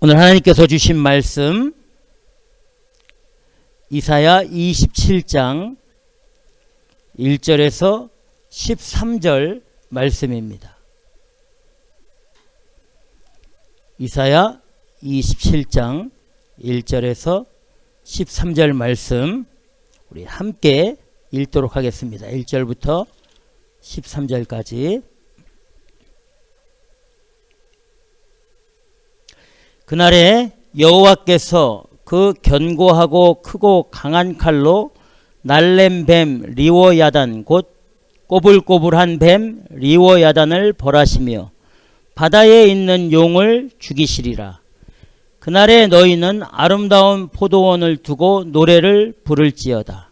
오늘 하나님께서 주신 말씀 이사야 27장 1절에서 13절 말씀입니다. 이사야 27장 1절에서 13절 말씀 우리 함께 읽도록 하겠습니다. 1절부터 13절까지. 그날에 여호와께서 그 견고하고 크고 강한 칼로 날렘 뱀 리워야단 곧 꼬불꼬불한 뱀 리워야단을 벌하시며 바다에 있는 용을 죽이시리라. 그날에 너희는 아름다운 포도원을 두고 노래를 부를지어다.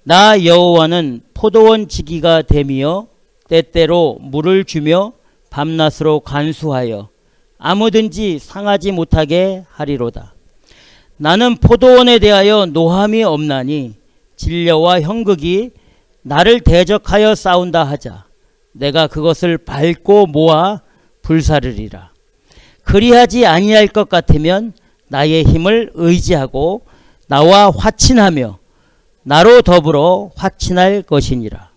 나 여호와는 포도원 지기가 되며 때때로 물을 주며 밤낮으로 간수하여 아무든지 상하지 못하게 하리로다. 나는 포도원에 대하여 노함이 없나니 진려와 형극이 나를 대적하여 싸운다 하자 내가 그것을 밟고 모아 불사르리라. 그리하지 아니할 것 같으면 나의 힘을 의지하고 나와 화친하며 나로 더불어 화친할 것이니라.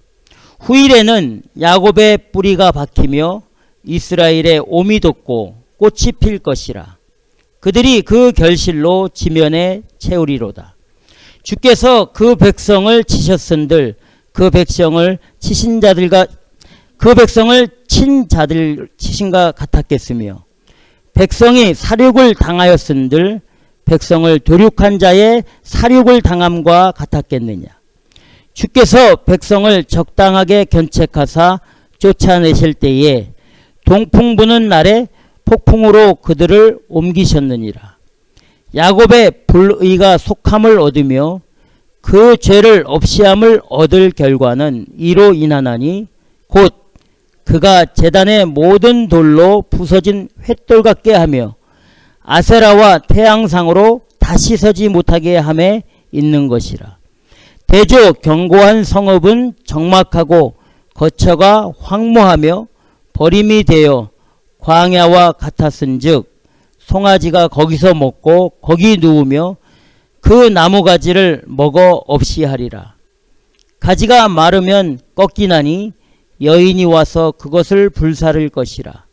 후일에는 야곱의 뿌리가 박히며 이스라엘의 옴이 돋고 꽃이 필 것이라. 그들이 그 결실로 지면에 채우리로다. 주께서 그 백성을 치셨은들 그 백성을 치신 자들과 그 백성을 친 자들 치신가 같았겠으며 백성이 사륙을 당하였은들 백성을 도륙한 자의 사륙을 당함과 같았겠느냐. 주께서 백성을 적당하게 견책하사 쫓아내실 때에 동풍 부는 날에 폭풍으로 그들을 옮기셨느니라. 야곱의 불의가 속함을 얻으며 그 죄를 없이함을 얻을 결과는 이로 인하나니 곧 그가 제단의 모든 돌로 부서진 횃돌 같게 하며 아세라와 태양상으로 다시 서지 못하게 함에 있는 것이라. 대저 견고한 성읍은 적막하고 거처가 황무하며 버림이 되어 광야와 같았은즉 송아지가 거기서 먹고 거기 누우며 그 나무가지를 먹어 없이 하리라. 가지가 마르면 꺾이나니 여인이 와서 그것을 불사를 것이라.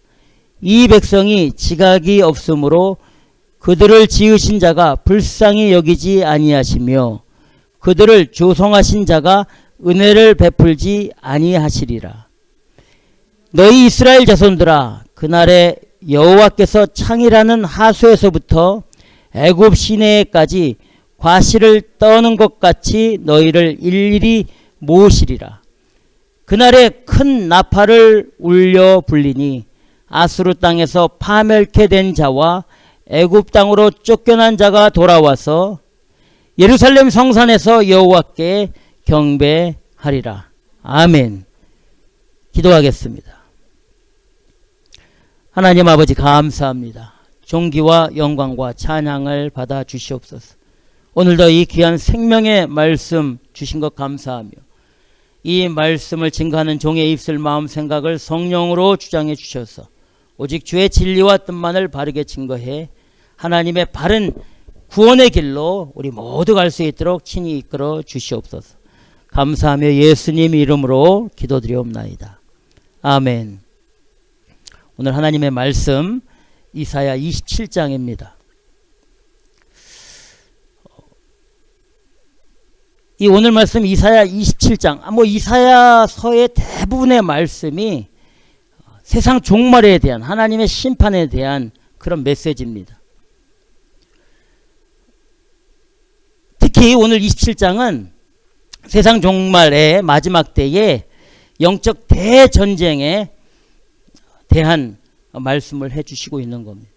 이 백성이 지각이 없으므로 그들을 지으신 자가 불쌍히 여기지 아니하시며 그들을 조성하신 자가 은혜를 베풀지 아니하시리라. 너희 이스라엘 자손들아, 그날에 여호와께서 창이라는 하수에서부터 애굽 시내에까지 과실을 떠는 것 같이 너희를 일일이 모으시리라. 그날에 큰 나팔을 울려 불리니 아수르 땅에서 파멸케 된 자와 애굽 땅으로 쫓겨난 자가 돌아와서 예루살렘 성산에서 여호와께 경배하리라. 아멘. 기도하겠습니다. 하나님 아버지 감사합니다. 존귀와 영광과 찬양을 받아 주시옵소서. 오늘도 이 귀한 생명의 말씀 주신 것 감사하며 이 말씀을 증거하는 종의 입술 마음 생각을 성령으로 주장해 주셔서 오직 주의 진리와 뜻만을 바르게 증거해 하나님의 바른 구원의 길로 우리 모두 갈 수 있도록 친히 이끌어 주시옵소서. 감사하며 예수님 이름으로 기도드리옵나이다. 아멘. 오늘 하나님의 말씀 이사야 27장입니다. 이 오늘 말씀 이사야 27장, 이사야서의 대부분의 말씀이 세상 종말에 대한 하나님의 심판에 대한 그런 메시지입니다. 특히 오늘 27장은 세상 종말의 마지막 때에 영적 대전쟁에 대한 말씀을 해주시고 있는 겁니다.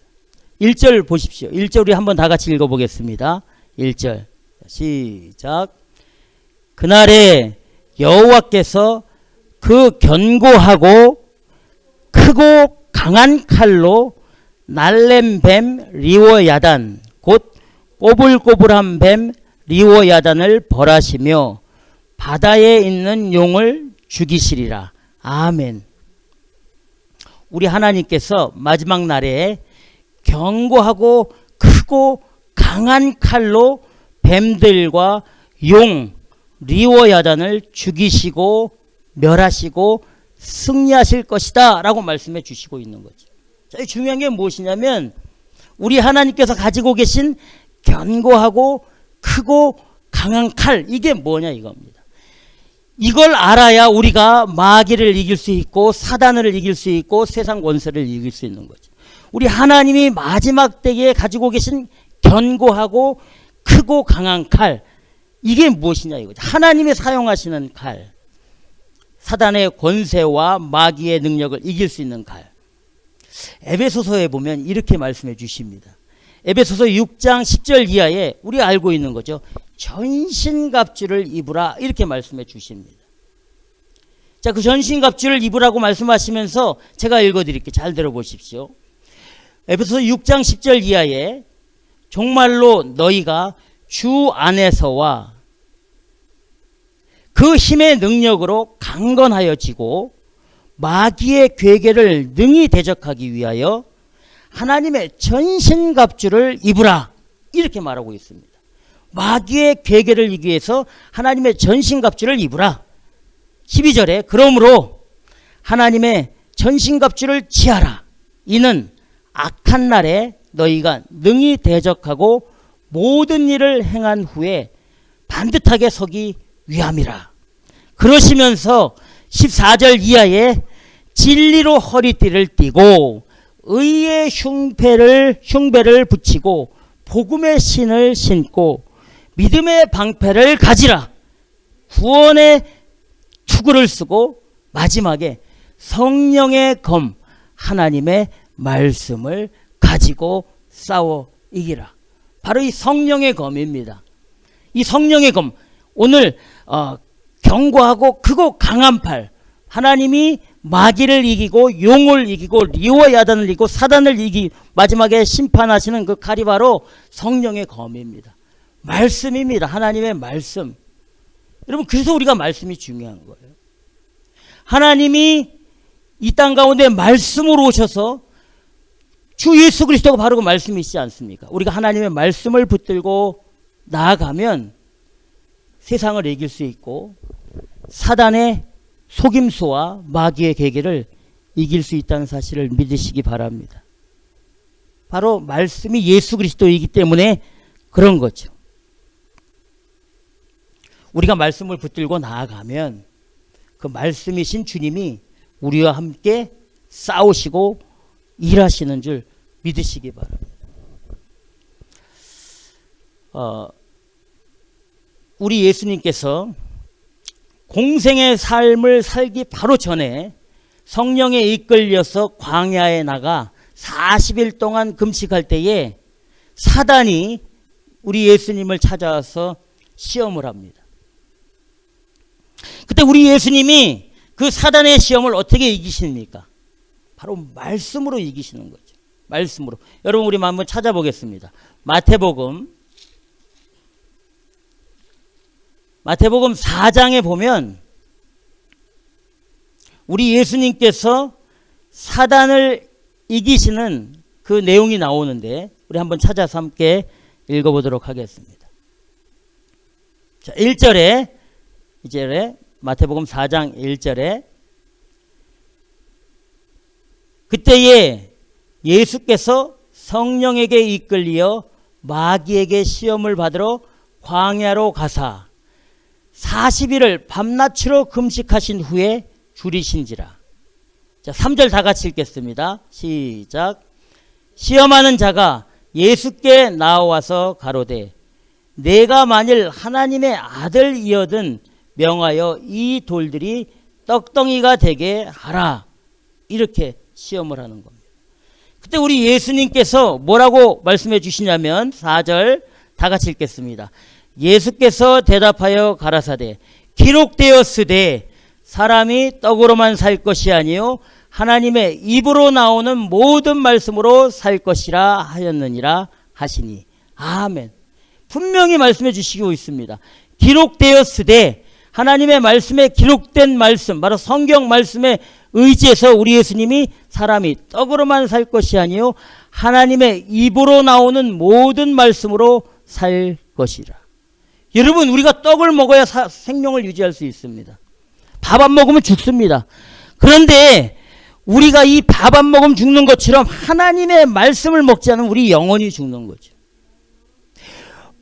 1절 보십시오. 1절 우리 한번 다 같이 읽어보겠습니다. 1절 시작. 그날에 여호와께서 그 견고하고 크고 강한 칼로 날렘 뱀 리워야단 곧 꼬불꼬불한 뱀 리워야단을 벌하시며 바다에 있는 용을 죽이시리라. 아멘. 우리 하나님께서 마지막 날에 견고하고 크고 강한 칼로 뱀들과 용, 리워야단을 죽이시고 멸하시고 승리하실 것이다 라고 말씀해 주시고 있는 거죠. 자, 중요한 게 무엇이냐면 우리 하나님께서 가지고 계신 견고하고 크고 강한 칼, 이게 뭐냐 이겁니다. 이걸 알아야 우리가 마귀를 이길 수 있고 사단을 이길 수 있고 세상 권세를 이길 수 있는 거죠. 우리 하나님이 마지막 때에 가지고 계신 견고하고 크고 강한 칼, 이게 무엇이냐 이거죠. 하나님이 사용하시는 칼, 사단의 권세와 마귀의 능력을 이길 수 있는 칼. 에베소서에 보면 이렇게 말씀해 주십니다. 에베소서 6장 10절 이하에 우리 알고 있는 거죠. 전신갑주를 입으라 이렇게 말씀해 주십니다. 자, 그 전신갑주를 입으라고 말씀하시면서 제가 읽어드릴게요. 잘 들어보십시오. 에베소서 6장 10절 이하에 정말로 너희가 주 안에서와 그 힘의 능력으로 강건하여지고 마귀의 괴계를 능히 대적하기 위하여 하나님의 전신갑주를 입으라 이렇게 말하고 있습니다. 마귀의 괴계를 이기기 위해서 하나님의 전신갑주를 입으라. 12절에 그러므로 하나님의 전신갑주를 취하라. 이는 악한 날에 너희가 능히 대적하고 모든 일을 행한 후에 반듯하게 서기 위함이라. 그러시면서 14절 이하에 진리로 허리띠를 띠고 의의 흉배를 붙이고 복음의 신을 신고 믿음의 방패를 가지라. 구원의 투구를 쓰고 마지막에 성령의 검 하나님의 말씀을 가지고 싸워 이기라. 바로 이 성령의 검입니다. 이 성령의 검, 오늘 견고하고 크고 강한 팔, 하나님이 마귀를 이기고 용을 이기고 리워야단을 이기고 사단을 이기고 마지막에 심판하시는 그 칼이 바로 성령의 검입니다. 말씀입니다. 하나님의 말씀. 여러분, 그래서 우리가 말씀이 중요한 거예요. 하나님이 이 땅 가운데 말씀으로 오셔서 주 예수 그리스도가 바로 그 말씀이시지 않습니까? 우리가 하나님의 말씀을 붙들고 나아가면 세상을 이길 수 있고 사단의 속임수와 마귀의 계계를 이길 수 있다는 사실을 믿으시기 바랍니다. 바로 말씀이 예수 그리스도이기 때문에 그런 거죠. 우리가 말씀을 붙들고 나아가면 그 말씀이신 주님이 우리와 함께 싸우시고 일하시는 줄 믿으시기 바랍니다. 우리 예수님께서 공생의 삶을 살기 바로 전에 성령에 이끌려서 광야에 나가 40일 동안 금식할 때에 사단이 우리 예수님을 찾아와서 시험을 합니다. 그때 우리 예수님이 그 사단의 시험을 어떻게 이기십니까? 바로 말씀으로 이기시는 거죠. 말씀으로. 여러분, 우리 한번 찾아보겠습니다. 마태복음 4장에 보면 우리 예수님께서 사단을 이기시는 그 내용이 나오는데 우리 한번 찾아서 함께 읽어보도록 하겠습니다. 자, 1절에 마태복음 4장 1절에 그때에 예수께서 성령에게 이끌려 마귀에게 시험을 받으러 광야로 가사 40일을 밤낮으로 금식하신 후에 줄이신지라. 자, 3절 다 같이 읽겠습니다. 시작. 시험하는 자가 예수께 나와서 가로되 내가 만일 하나님의 아들이거든 명하여 이 돌들이 떡덩이가 되게 하라. 이렇게 시험을 하는 겁니다. 그때 우리 예수님께서 뭐라고 말씀해 주시냐면 4절 다 같이 읽겠습니다. 예수께서 대답하여 가라사대 기록되었으되 사람이 떡으로만 살 것이 아니요 하나님의 입으로 나오는 모든 말씀으로 살 것이라 하였느니라 하시니. 아멘. 분명히 말씀해 주시고 있습니다. 기록되었으되 하나님의 말씀에 기록된 말씀, 바로 성경 말씀에 의지해서 우리 예수님이 사람이 떡으로만 살 것이 아니요 하나님의 입으로 나오는 모든 말씀으로 살 것이라. 여러분, 우리가 떡을 먹어야 생명을 유지할 수 있습니다. 밥 안 먹으면 죽습니다. 그런데 우리가 이 밥 안 먹으면 죽는 것처럼 하나님의 말씀을 먹지 않으면 우리 영혼이 죽는 거죠.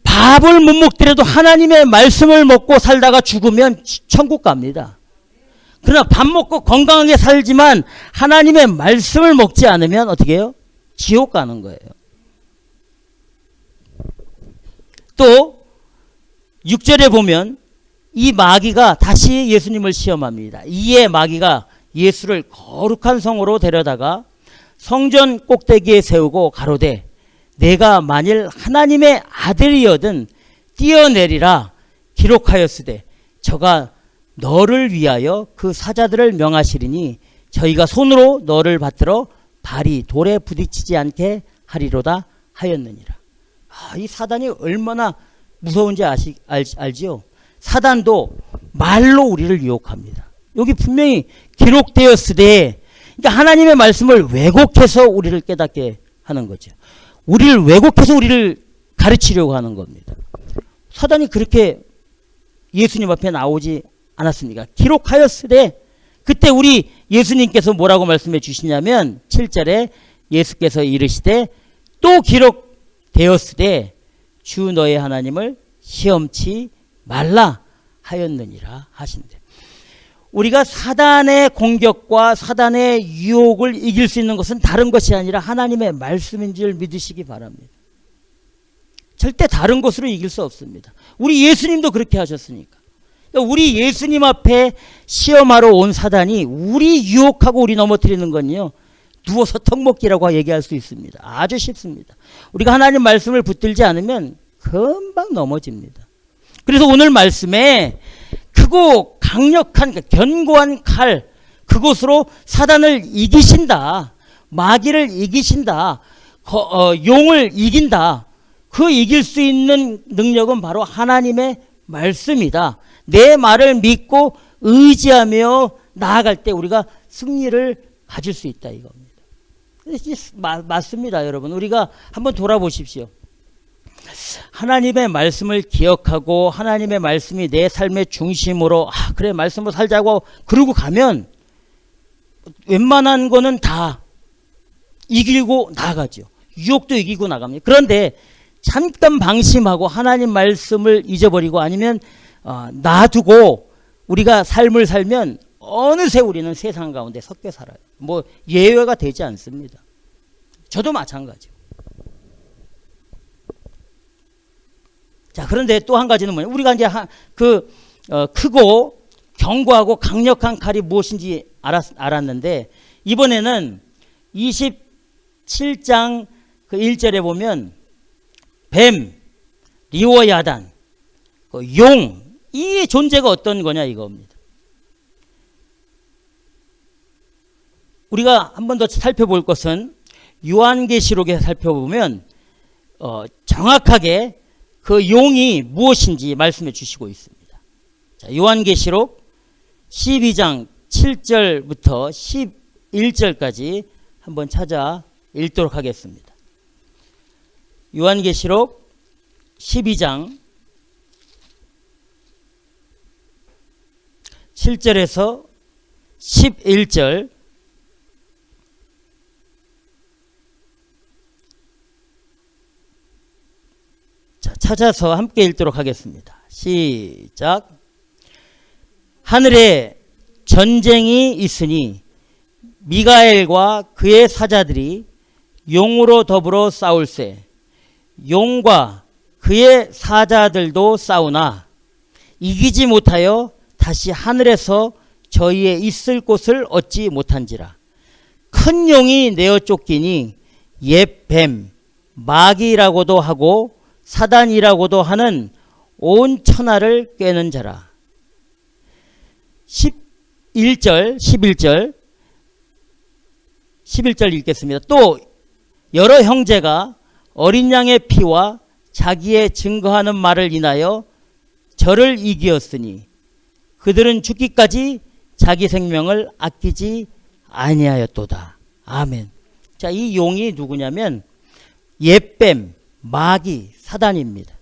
밥을 못 먹더라도 하나님의 말씀을 먹고 살다가 죽으면 천국 갑니다. 그러나 밥 먹고 건강하게 살지만 하나님의 말씀을 먹지 않으면 어떻게 해요? 지옥 가는 거예요. 또 6절에 보면 이 마귀가 다시 예수님을 시험합니다. 이에 마귀가 예수를 거룩한 성으로 데려다가 성전 꼭대기에 세우고 가로되 내가 만일 하나님의 아들이여든 뛰어내리라 기록하였으되 저가 너를 위하여 그 사자들을 명하시리니 저희가 손으로 너를 받들어 발이 돌에 부딪히지 않게 하리로다 하였느니라. 이 사단이 얼마나 무서운지 알지요? 사단도 말로 우리를 유혹합니다. 여기 분명히 기록되었으되, 그러니까 하나님의 말씀을 왜곡해서 우리를 깨닫게 하는 거죠. 우리를 왜곡해서 우리를 가르치려고 하는 겁니다. 사단이 그렇게 예수님 앞에 나오지 않았습니까? 기록하였으되, 그때 우리 예수님께서 뭐라고 말씀해 주시냐면 7절에 예수께서 이르시되 또 기록되었으되 주 너의 하나님을 시험치 말라 하였느니라 하신대. 우리가 사단의 공격과 사단의 유혹을 이길 수 있는 것은 다른 것이 아니라 하나님의 말씀인 줄 믿으시기 바랍니다. 절대 다른 것으로 이길 수 없습니다. 우리 예수님도 그렇게 하셨으니까. 우리 예수님 앞에 시험하러 온 사단이 우리 유혹하고 우리 넘어뜨리는 건요, 누워서 턱먹기라고 얘기할 수 있습니다. 아주 쉽습니다. 우리가 하나님 말씀을 붙들지 않으면 금방 넘어집니다. 그래서 오늘 말씀에 크고 강력한 견고한 칼, 그것으로 사단을 이기신다, 마귀를 이기신다, 용을 이긴다. 그 이길 수 있는 능력은 바로 하나님의 말씀이다. 내 말을 믿고 의지하며 나아갈 때 우리가 승리를 가질 수 있다 이겁니다. 맞습니다, 여러분. 우리가 한번 돌아보십시오. 하나님의 말씀을 기억하고 하나님의 말씀이 내 삶의 중심으로 그래 말씀으로 살자고 그러고 가면 웬만한 거는 다 이기고 나가죠. 유혹도 이기고 나갑니다. 그런데 잠깐 방심하고 하나님 말씀을 잊어버리고 아니면 놔두고 우리가 삶을 살면 어느새 우리는 세상 가운데 섞여 살아요. 뭐 예외가 되지 않습니다. 저도 마찬가지고. 자, 그런데 또 한 가지는 뭐냐? 우리가 이제 크고 견고하고 강력한 칼이 무엇인지 알았는데, 이번에는 27장 그 1절에 보면 뱀, 리워야단, 용, 이 존재가 어떤 거냐 이겁니다. 우리가 한 번 더 살펴볼 것은 요한계시록에 살펴보면 정확하게 그 용이 무엇인지 말씀해 주시고 있습니다. 자, 요한계시록 12장 7절부터 11절까지 한번 찾아 읽도록 하겠습니다. 요한계시록 12장 7절에서 11절, 자, 찾아서 함께 읽도록 하겠습니다. 시작. 하늘에 전쟁이 있으니 미가엘과 그의 사자들이 용으로 더불어 싸울세. 용과 그의 사자들도 싸우나 이기지 못하여 다시 하늘에서 저희의 있을 곳을 얻지 못한지라. 큰 용이 내어 쫓기니 옛 뱀, 마귀라고도 하고 사단이라고도 하는 온 천하를 꿰는 자라. 11절 읽겠습니다. 또 여러 형제가 어린 양의 피와 자기의 증거하는 말을 인하여 저를 이기었으니 그들은 죽기까지 자기 생명을 아끼지 아니하였도다. 아멘. 자, 이 용이 누구냐면 옛뱀, 마귀, 사단입니다.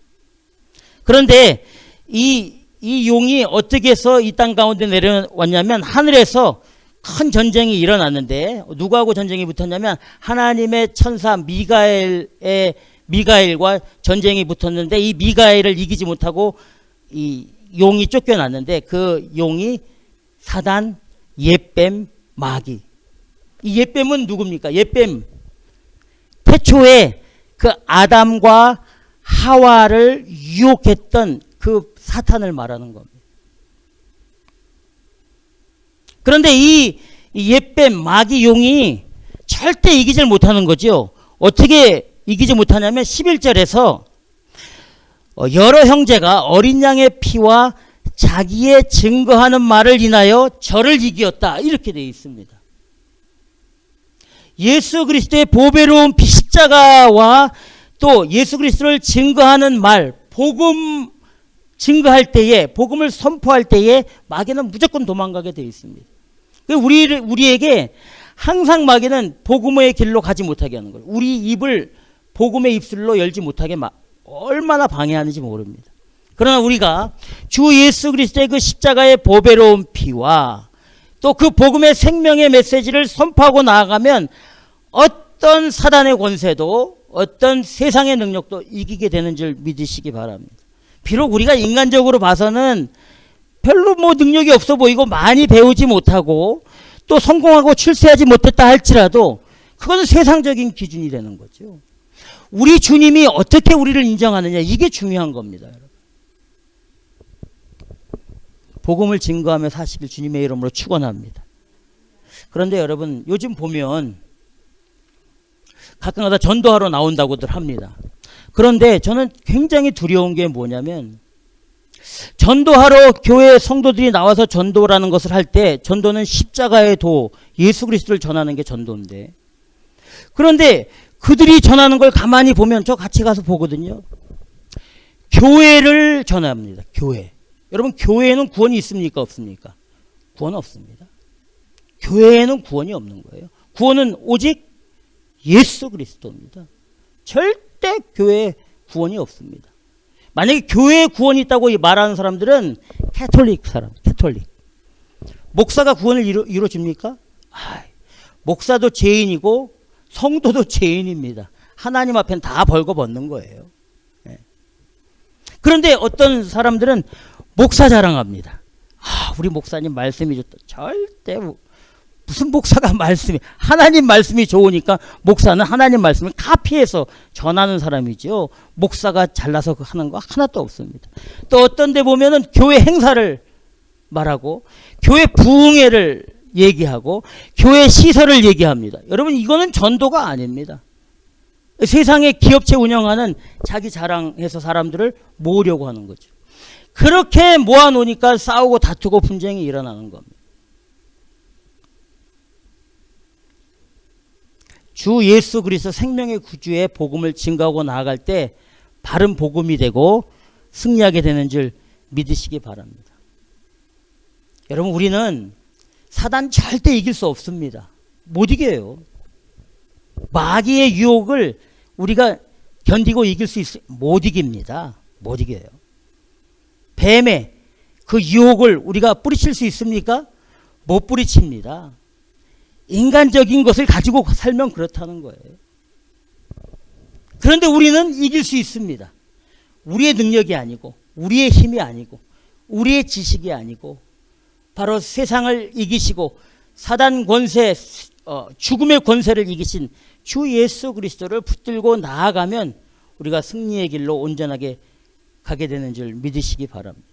그런데 이 용이 어떻게 해서 이 땅 가운데 내려왔냐면 하늘에서 큰 전쟁이 일어났는데 누구하고 전쟁이 붙었냐면 하나님의 천사 미가엘과 전쟁이 붙었는데 이 미가엘을 이기지 못하고 이 용이 쫓겨났는데 그 용이 사단, 옛뱀, 마귀. 이 옛뱀은 누굽니까? 옛뱀 태초에 그 아담과 하와를 유혹했던 그 사탄을 말하는 겁니다. 그런데 이 옛뱀 마귀 용이 절대 이기질 못하는 거죠. 어떻게 이기지 못하냐면 11절에서 여러 형제가 어린 양의 피와 자기의 증거하는 말을 인하여 저를 이기었다. 이렇게 되어 있습니다. 예수 그리스도의 보배로운 십자가와 또 예수 그리스도를 증거하는 말, 복음 증거할 때에, 복음을 선포할 때에 마귀는 무조건 도망가게 되어 있습니다. 우리에게 항상 마귀는 복음의 길로 가지 못하게 하는 거예요. 우리 입을 복음의 입술로 열지 못하게 얼마나 방해하는지 모릅니다. 그러나 우리가 주 예수 그리스도의 그 십자가의 보배로운 피와 또 그 복음의 생명의 메시지를 선포하고 나아가면 어떤 사단의 권세도 어떤 세상의 능력도 이기게 되는 줄 믿으시기 바랍니다. 비록 우리가 인간적으로 봐서는 별로 능력이 없어 보이고 많이 배우지 못하고 또 성공하고 출세하지 못했다 할지라도 그것은 세상적인 기준이 되는 거죠. 우리 주님이 어떻게 우리를 인정하느냐, 이게 중요한 겁니다. 복음을 증거하며 40일 주님의 이름으로 축원합니다. 그런데 여러분 요즘 보면 가끔가다 전도하러 나온다고들 합니다. 그런데 저는 굉장히 두려운 게 뭐냐면 전도하러 교회 성도들이 나와서 전도라는 것을 할 때 전도는 십자가의 도 예수 그리스도를 전하는 게 전도인데, 그런데 그들이 전하는 걸 가만히 보면 저 같이 가서 보거든요. 교회를 전합니다. 교회. 여러분 교회에는 구원이 있습니까? 없습니까? 구원 없습니다. 교회에는 구원이 없는 거예요. 구원은 오직 예수 그리스도입니다. 절대 교회에 구원이 없습니다. 만약에 교회에 구원이 있다고 말하는 사람들은 캐톨릭. 목사가 구원을 이루어줍니까? 목사도 죄인이고 성도도 죄인입니다. 하나님 앞엔 다 벌거벗는 거예요. 그런데 어떤 사람들은 목사 자랑합니다. 우리 목사님 말씀이 좋다. 절대 무슨 목사가 하나님 말씀이 좋으니까 목사는 하나님 말씀을 카피해서 전하는 사람이죠. 목사가 잘나서 하는 거 하나도 없습니다. 또 어떤 데 보면은 교회 행사를 말하고 교회 부흥회를 얘기하고 교회 시설을 얘기합니다. 여러분 이거는 전도가 아닙니다. 세상에 기업체 운영하는 자기 자랑해서 사람들을 모으려고 하는 거죠. 그렇게 모아놓으니까 싸우고 다투고 분쟁이 일어나는 겁니다. 주 예수 그리스도 생명의 구주의 복음을 증거하고 나아갈 때 바른 복음이 되고 승리하게 되는 줄 믿으시기 바랍니다. 여러분 우리는 사단 절대 이길 수 없습니다. 못 이겨요. 마귀의 유혹을 우리가 견디고 이길 수 있어요? 못 이깁니다. 못 이겨요. 뱀의 그 유혹을 우리가 뿌리칠 수 있습니까? 못 뿌리칩니다. 인간적인 것을 가지고 살면 그렇다는 거예요. 그런데 우리는 이길 수 있습니다. 우리의 능력이 아니고 우리의 힘이 아니고 우리의 지식이 아니고 바로 세상을 이기시고 사단 권세, 죽음의 권세를 이기신 주 예수 그리스도를 붙들고 나아가면 우리가 승리의 길로 온전하게 가게 되는 줄 믿으시기 바랍니다.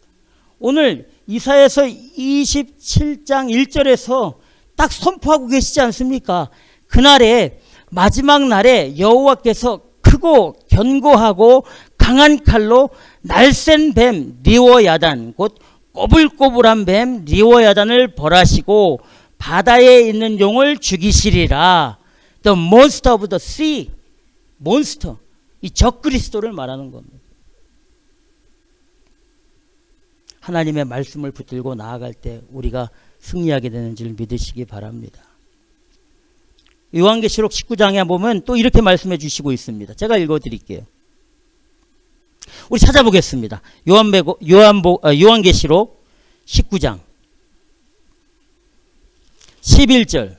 오늘 이사야서 27장 1절에서 딱 선포하고 계시지 않습니까? 그날에 마지막 날에 여호와께서 크고 견고하고 강한 칼로 날쌘 뱀 리워야단 곧 꼬불꼬불한 뱀 리워야단을 벌하시고 바다에 있는 용을 죽이시리라. The monster of the sea. 몬스터. 이 적그리스도를 말하는 겁니다. 하나님의 말씀을 붙들고 나아갈 때 우리가 승리하게 되는 줄 믿으시기 바랍니다. 요한계시록 19장에 보면 또 이렇게 말씀해 주시고 있습니다. 제가 읽어 드릴게요. 우리 찾아보겠습니다. 요한계시록 19장 11절.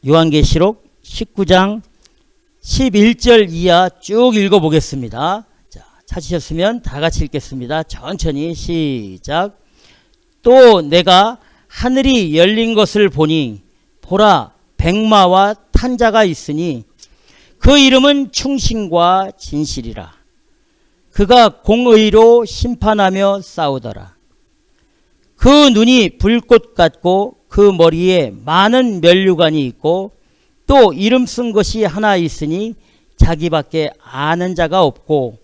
요한계시록 19장 11절 이하 쭉 읽어보겠습니다. 자, 찾으셨으면 다 같이 읽겠습니다. 천천히 시작. 또 내가 하늘이 열린 것을 보니 보라 백마와 탄 자가 있으니 그 이름은 충신과 진실이라. 그가 공의로 심판하며 싸우더라. 그 눈이 불꽃 같고 그 머리에 많은 면류관이 있고 또 이름 쓴 것이 하나 있으니 자기밖에 아는 자가 없고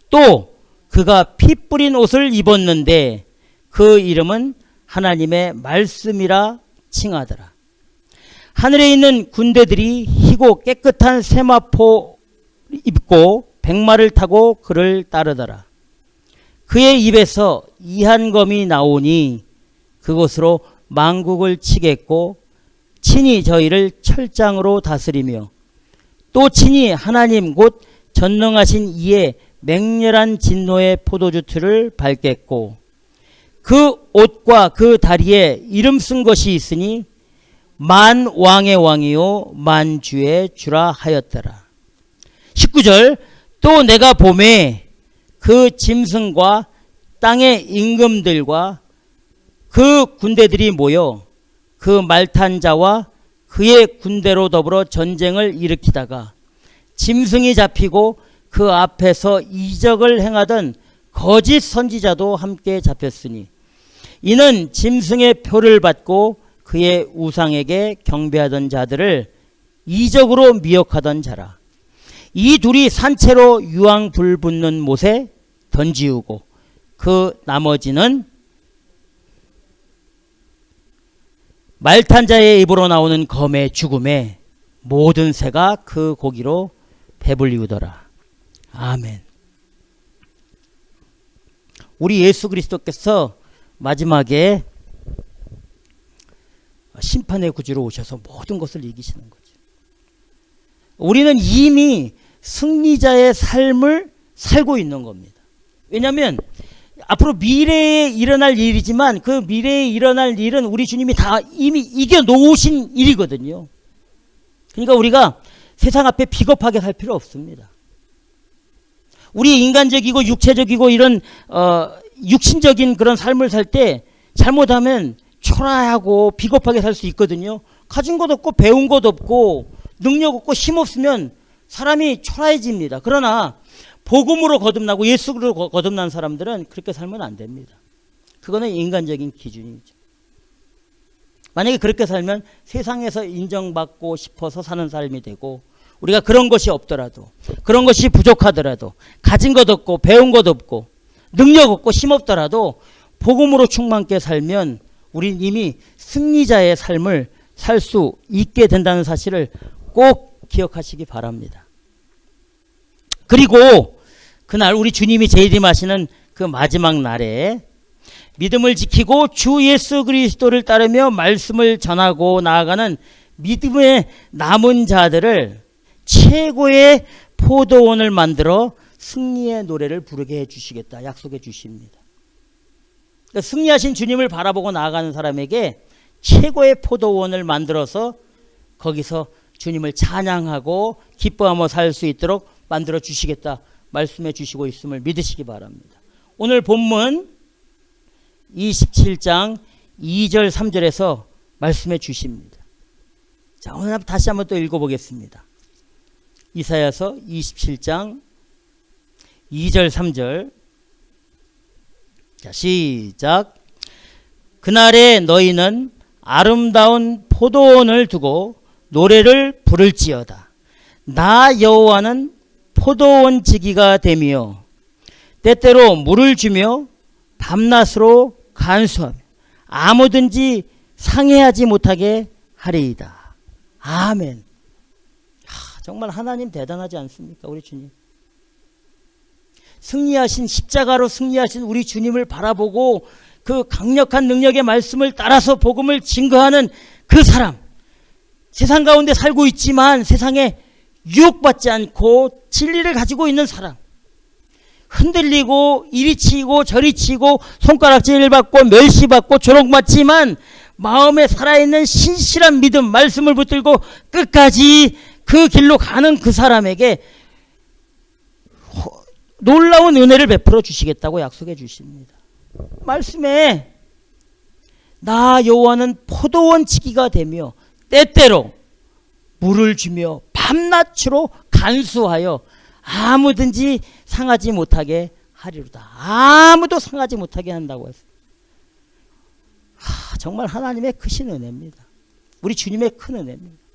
또 그가 피 뿌린 옷을 입었는데 그 이름은 하나님의 말씀이라 칭하더라. 하늘에 있는 군대들이 희고 깨끗한 세마포 입고 백마를 타고 그를 따르더라. 그의 입에서 이한검이 나오니 그것으로 만국을 치겠고 친히 저희를 철장으로 다스리며 또 친히 하나님 곧 전능하신 이의 맹렬한 진노의 포도주 틀을 밟겠고 그 옷과 그 다리에 이름 쓴 것이 있으니 만 왕의 왕이요 만주의 주라 하였더라. 19절. 또 내가 보매 그 짐승과 땅의 임금들과 그 군대들이 모여 그 말탄 자와 그의 군대로 더불어 전쟁을 일으키다가 짐승이 잡히고 그 앞에서 이적을 행하던 거짓 선지자도 함께 잡혔으니 이는 짐승의 표를 받고 그의 우상에게 경배하던 자들을 이적으로 미혹하던 자라. 이 둘이 산채로 유황 불 붙는 못에 던지우고 그 나머지는 말탄 자의 입으로 나오는 검의 죽음에 모든 새가 그 고기로 배불리우더라. 아멘. 우리 예수 그리스도께서 마지막에 심판의 구주로 오셔서 모든 것을 이기시는 거죠. 우리는 이미 승리자의 삶을 살고 있는 겁니다. 왜냐하면 앞으로 미래에 일어날 일이지만 그 미래에 일어날 일은 우리 주님이 다 이미 이겨놓으신 일이거든요. 그러니까 우리가 세상 앞에 비겁하게 살 필요 없습니다. 우리 인간적이고 육체적이고 이런 육신적인 그런 삶을 살 때 잘못하면 초라하고 비겁하게 살 수 있거든요. 가진 것 없고 배운 것 없고 능력 없고 힘 없으면 사람이 초라해집니다. 그러나 복음으로 거듭나고 예수로 거듭난 사람들은 그렇게 살면 안 됩니다. 그거는 인간적인 기준이죠. 만약에 그렇게 살면 세상에서 인정받고 싶어서 사는 삶이 되고 우리가 그런 것이 없더라도 그런 것이 부족하더라도 가진 것 없고 배운 것 없고 능력 없고 힘 없더라도 복음으로 충만케 살면 우린 이미 승리자의 삶을 살 수 있게 된다는 사실을 꼭 기억하시기 바랍니다. 그리고 그날 우리 주님이 재림하시는 그 마지막 날에 믿음을 지키고 주 예수 그리스도를 따르며 말씀을 전하고 나아가는 믿음의 남은 자들을 최고의 포도원을 만들어 승리의 노래를 부르게 해주시겠다 약속해 주십니다. 그러니까 승리하신 주님을 바라보고 나아가는 사람에게 최고의 포도원을 만들어서 거기서 주님을 찬양하고 기뻐하며 살 수 있도록 만들어 주시겠다 말씀해 주시고 있음을 믿으시기 바랍니다. 오늘 본문 27장 2절 3절에서 말씀해 주십니다. 자, 오늘 다시 한번 또 읽어보겠습니다. 이사야서 27장 2절 3절. 자, 시작. 그날에 너희는 아름다운 포도원을 두고 노래를 부를지어다. 나 여호와는 포도원 지기가 되며 때때로 물을 주며 밤낮으로 간수하며 아무든지 상해하지 못하게 하리이다. 아멘. 정말 하나님 대단하지 않습니까? 우리 주님. 승리하신 십자가로 승리하신 우리 주님을 바라보고 그 강력한 능력의 말씀을 따라서 복음을 증거하는 그 사람, 세상 가운데 살고 있지만 세상에 유혹받지 않고 진리를 가지고 있는 사람, 흔들리고 이리 치고 저리 치고 손가락질 받고 멸시받고 조롱받지만 마음에 살아있는 신실한 믿음, 말씀을 붙들고 끝까지 그 길로 가는 그 사람에게 놀라운 은혜를 베풀어 주시겠다고 약속해 주십니다. 말씀에 나 여호와는 포도원 지기가 되며 때때로 물을 주며 밤낮으로 간수하여 아무든지 상하지 못하게 하리로다. 아무도 상하지 못하게 한다고 했어요. 정말 하나님의 크신 은혜입니다. 우리 주님의 큰 은혜입니다.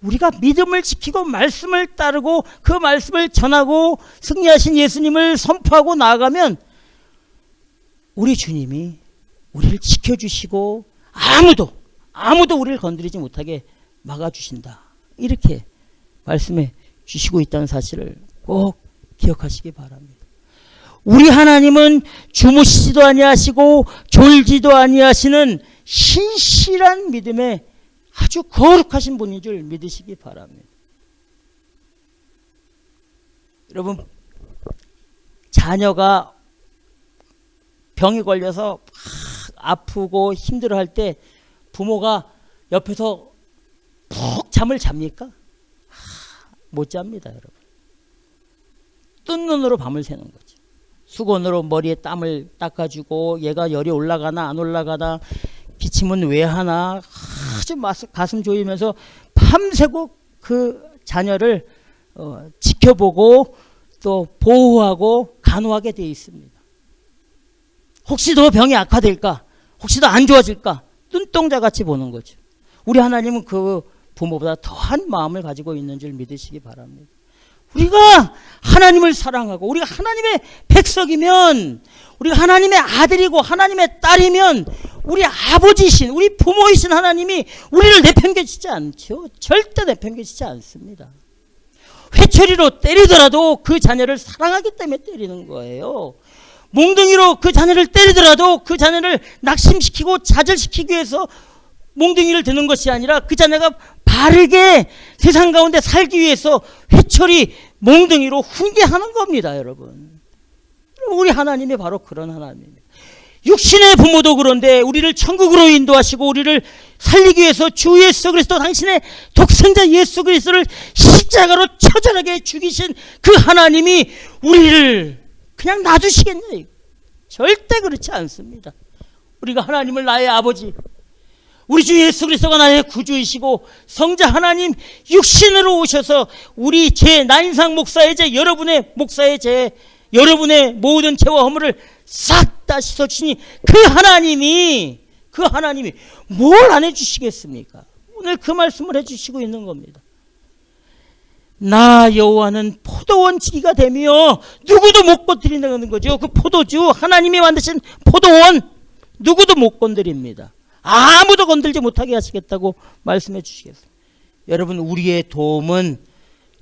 우리가 믿음을 지키고 말씀을 따르고 그 말씀을 전하고 승리하신 예수님을 선포하고 나아가면 우리 주님이 우리를 지켜주시고 아무도 우리를 건드리지 못하게 막아주신다. 이렇게 말씀해 주시고 있다는 사실을 꼭 기억하시기 바랍니다. 우리 하나님은 주무시지도 아니하시고 졸지도 아니하시는 신실한 믿음의 아주 거룩하신 분인 줄 믿으시기 바랍니다. 여러분, 자녀가 병이 걸려서 아프고 힘들어할 때 부모가 옆에서 푹 잠을 잡니까? 못 잡니다, 여러분. 뜬 눈으로 밤을 새는 거죠. 수건으로 머리에 땀을 닦아주고 얘가 열이 올라가나 안 올라가나 기침은 왜 하나 아주 가슴 조이면서 밤새고 그 자녀를 지켜보고 또 보호하고 간호하게 되어 있습니다. 혹시 더 병이 악화될까? 혹시 더 안 좋아질까? 눈동자같이 보는 거죠. 우리 하나님은 그 부모보다 더한 마음을 가지고 있는 줄 믿으시기 바랍니다. 우리가 하나님을 사랑하고 우리가 하나님의 백성이면, 우리가 하나님의 아들이고 하나님의 딸이면 우리 아버지이신, 우리 부모이신 하나님이 우리를 내팽개치지 않죠. 절대 내팽개치지 않습니다. 회초리로 때리더라도 그 자녀를 사랑하기 때문에 때리는 거예요. 몽둥이로 그 자녀를 때리더라도 그 자녀를 낙심시키고 좌절시키기 위해서 몽둥이를 드는 것이 아니라 그 자녀가 바르게 세상 가운데 살기 위해서 회초리 몽둥이로 훈계하는 겁니다, 여러분. 우리 하나님이 바로 그런 하나님입니다. 육신의 부모도 그런데 우리를 천국으로 인도하시고 우리를 살리기 위해서 주 예수 그리스도, 당신의 독생자 예수 그리스도를 십자가로 처절하게 죽이신 그 하나님이 우리를 그냥 놔두시겠냐? 절대 그렇지 않습니다. 우리가 하나님을 나의 아버지, 우리 주 예수 그리스도가 나의 구주이시고 성자 하나님 육신으로 오셔서 우리 죄, 나인상 목사의 죄, 여러분의 목사의 죄, 여러분의 모든 죄와 허물을 싹 다 씻어주시니 그 하나님이 뭘 안 해주시겠습니까? 오늘 그 말씀을 해주시고 있는 겁니다. 나 여호와는 포도원 지기가 되며 누구도 못 건드린다는 거죠. 그 포도주, 하나님이 만드신 포도원 누구도 못 건드립니다. 아무도 건들지 못하게 하시겠다고 말씀해 주시겠습니다. 여러분, 우리의 도움은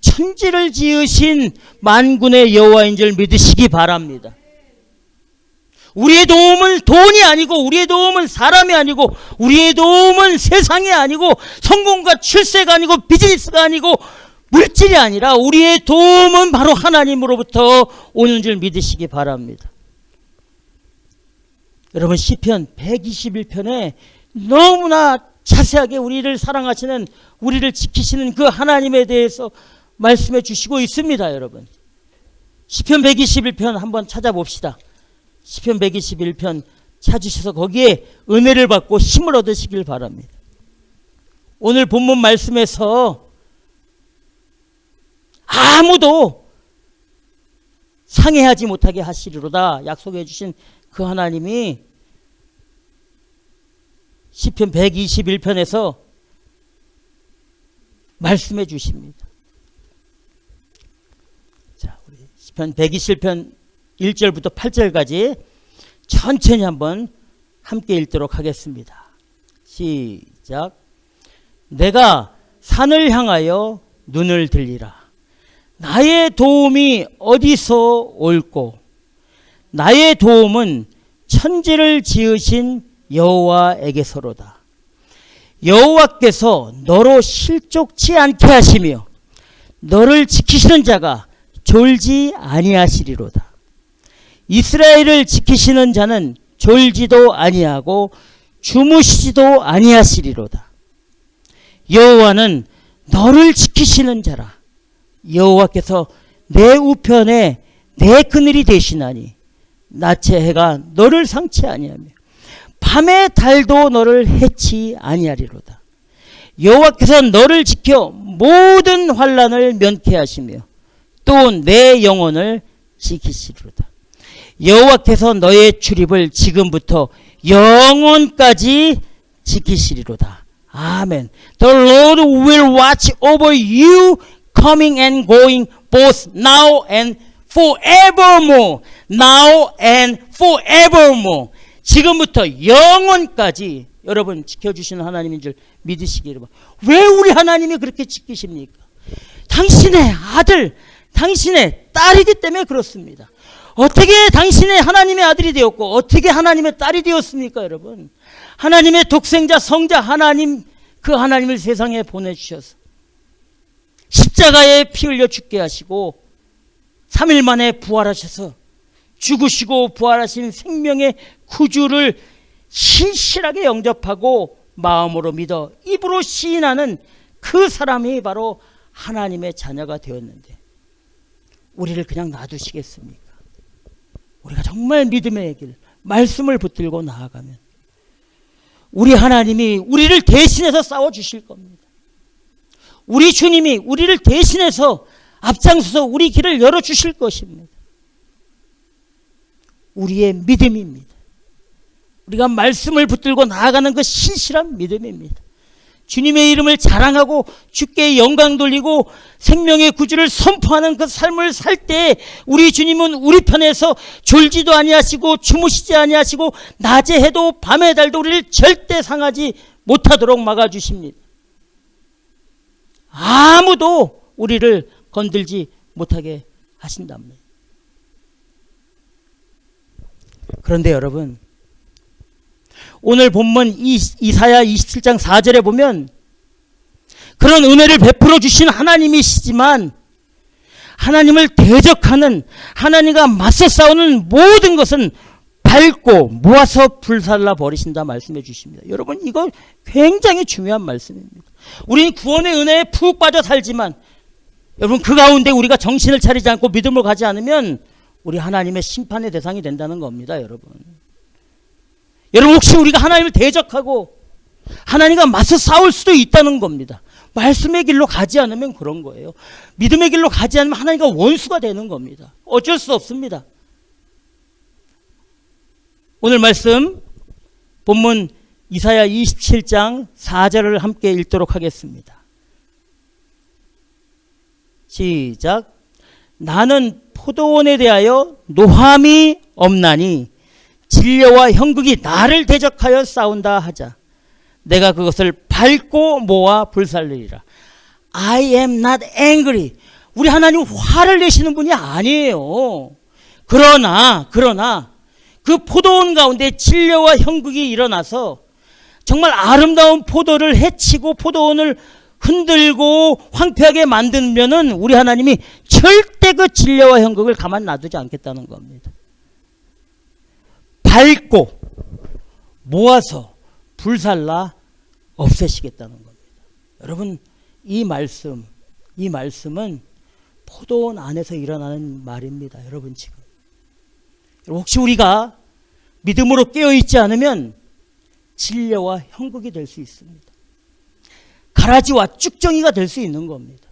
천지를 지으신 만군의 여호와인 줄 믿으시기 바랍니다. 우리의 도움은 돈이 아니고, 우리의 도움은 사람이 아니고, 우리의 도움은 세상이 아니고, 성공과 출세가 아니고, 비즈니스가 아니고, 물질이 아니라 우리의 도움은 바로 하나님으로부터 오는 줄 믿으시기 바랍니다. 여러분, 시편 121편에 너무나 자세하게 우리를 사랑하시는, 우리를 지키시는 그 하나님에 대해서 말씀해 주시고 있습니다, 여러분. 시편 121편 한번 찾아봅시다. 시편 121편 찾으셔서 거기에 은혜를 받고 힘을 얻으시길 바랍니다. 오늘 본문 말씀에서 아무도 상해하지 못하게 하시리로다 약속해 주신 그 하나님이 시편 121편에서 말씀해 주십니다. 자, 우리 시편 121편 1절부터 8절까지 천천히 한번 함께 읽도록 하겠습니다. 시작. 내가 산을 향하여 눈을 들리라. 나의 도움이 어디서 올꼬? 나의 도움은 천지를 지으신 여호와에게서로다. 여호와께서 너로 실족치 않게 하시며 너를 지키시는 자가 졸지 아니하시리로다. 이스라엘을 지키시는 자는 졸지도 아니하고 주무시지도 아니하시리로다. 여호와는 너를 지키시는 자라. 여호와께서 내 우편에 내 그늘이 되시나니 낮의 해가 너를 상치 아니하며 밤의 달도 너를 해치 아니하리로다. 여호와께서 너를 지켜 모든 환난을 면케 하시며 또 내 영혼을 지키시리로다. 여호와께서 너의 출입을 지금부터 영원까지 지키시리로다. 아멘. The Lord will watch over you coming and going both now and forevermore. Now and forevermore. 지금부터 영원까지 여러분 지켜주시는 하나님인 줄 믿으시기 바랍니다. 왜 우리 하나님이 그렇게 지키십니까? 당신의 아들, 당신의 딸이기 때문에 그렇습니다. 어떻게 당신의 하나님의 아들이 되었고 어떻게 하나님의 딸이 되었습니까, 여러분? 하나님의 독생자 성자 하나님, 그 하나님을 세상에 보내주셔서 십자가에 피 흘려 죽게 하시고 3일 만에 부활하셔서 죽으시고 부활하신 생명의 구주를 신실하게 영접하고 마음으로 믿어 입으로 시인하는 그 사람이 바로 하나님의 자녀가 되었는데 우리를 그냥 놔두시겠습니까? 우리가 정말 믿음의 길, 말씀을 붙들고 나아가면 우리 하나님이 우리를 대신해서 싸워주실 겁니다. 우리 주님이 우리를 대신해서 앞장서서 우리 길을 열어주실 것입니다. 우리의 믿음입니다. 우리가 말씀을 붙들고 나아가는 그 신실한 믿음입니다. 주님의 이름을 자랑하고 주께 영광 돌리고 생명의 구주를 선포하는 그 삶을 살 때 우리 주님은 우리 편에서 졸지도 아니하시고 주무시지 아니하시고 낮에 해도 밤에 달도 우리를 절대 상하지 못하도록 막아주십니다. 아무도 우리를 건들지 못하게 하신답니다. 그런데 여러분, 오늘 본문 이사야 27장 4절에 보면 그런 은혜를 베풀어 주신 하나님이시지만 하나님을 대적하는, 하나님과 맞서 싸우는 모든 것은 밟고 모아서 불살라 버리신다 말씀해 주십니다. 여러분, 이거 굉장히 중요한 말씀입니다. 우리는 구원의 은혜에 푹 빠져 살지만 여러분, 그 가운데 우리가 정신을 차리지 않고 믿음으로 가지 않으면 우리 하나님의 심판의 대상이 된다는 겁니다. 여러분, 혹시 우리가 하나님을 대적하고 하나님과 맞서 싸울 수도 있다는 겁니다. 말씀의 길로 가지 않으면 그런 거예요. 믿음의 길로 가지 않으면 하나님과 원수가 되는 겁니다. 어쩔 수 없습니다. 오늘 말씀 본문 이사야 27장 4절을 함께 읽도록 하겠습니다. 시작. 나는 포도원에 대하여 노함이 없나니 진려와 형극이 나를 대적하여 싸운다 하자. 내가 그것을 밟고 모아 불살르리라. I am not angry. 우리 하나님 화를 내시는 분이 아니에요. 그러나 그 포도원 가운데 진려와 형극이 일어나서 정말 아름다운 포도를 해치고 포도원을 흔들고 황폐하게 만들면은 우리 하나님이 절대 그 진려와 형극을 가만 놔두지 않겠다는 겁니다. 밟고 모아서 불살라 없애시겠다는 겁니다. 여러분, 이 말씀은 포도원 안에서 일어나는 말입니다. 여러분, 지금 혹시 우리가 믿음으로 깨어있지 않으면 진려와 형극이 될 수 있습니다. 가라지와 쭉정이가 될 수 있는 겁니다.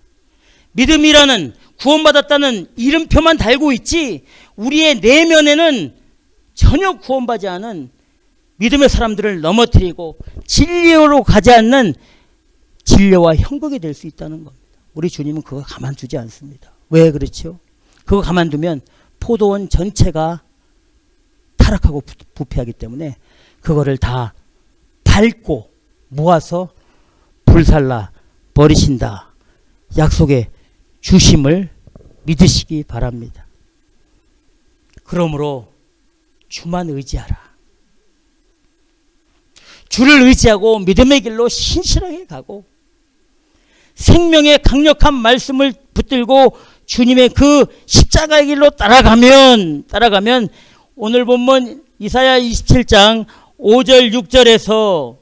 믿음이라는 구원받았다는 이름표만 달고 있지 우리의 내면에는 전혀 구원받지 않은 믿음의 사람들을 넘어뜨리고 진리로 가지 않는 진려와 형극이 될 수 있다는 겁니다. 우리 주님은 그거 가만두지 않습니다. 왜 그렇죠? 그거 가만두면 포도원 전체가 타락하고 부패하기 때문에 그거를 다 밟고 모아서 불살라 버리신다 약속해 주심을 믿으시기 바랍니다. 그러므로 주만 의지하라. 주를 의지하고 믿음의 길로 신실하게 가고 생명의 강력한 말씀을 붙들고 주님의 그 십자가의 길로 따라가면 오늘 본문 이사야 27장 5절 6절에서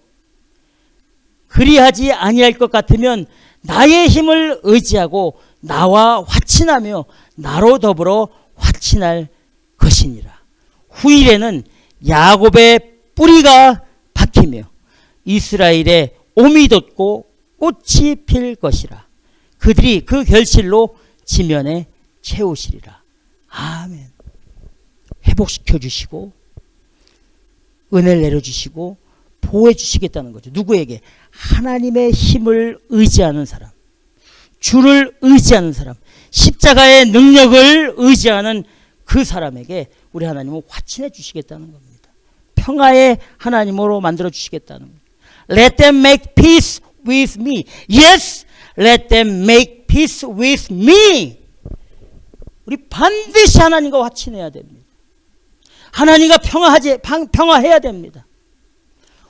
그리하지 아니할 것 같으면 나의 힘을 의지하고 나와 화친하며 나로 더불어 화친할 것이니라. 후일에는 야곱의 뿌리가 박히며 이스라엘의 옴이 돋고 꽃이 필 것이라. 그들이 그 결실로 지면에 채우시리라. 아멘. 회복시켜 주시고 은혜를 내려주시고 보호해 주시겠다는 거죠. 누구에게? 하나님의 힘을 의지하는 사람, 주를 의지하는 사람, 십자가의 능력을 의지하는 그 사람에게 우리 하나님은 화친해 주시겠다는 겁니다. 평화의 하나님으로 만들어 주시겠다는 겁니다. Let them make peace with me. Yes, let them make peace with me. 우리 반드시 하나님과 화친해야 됩니다. 하나님과 평화해야 됩니다.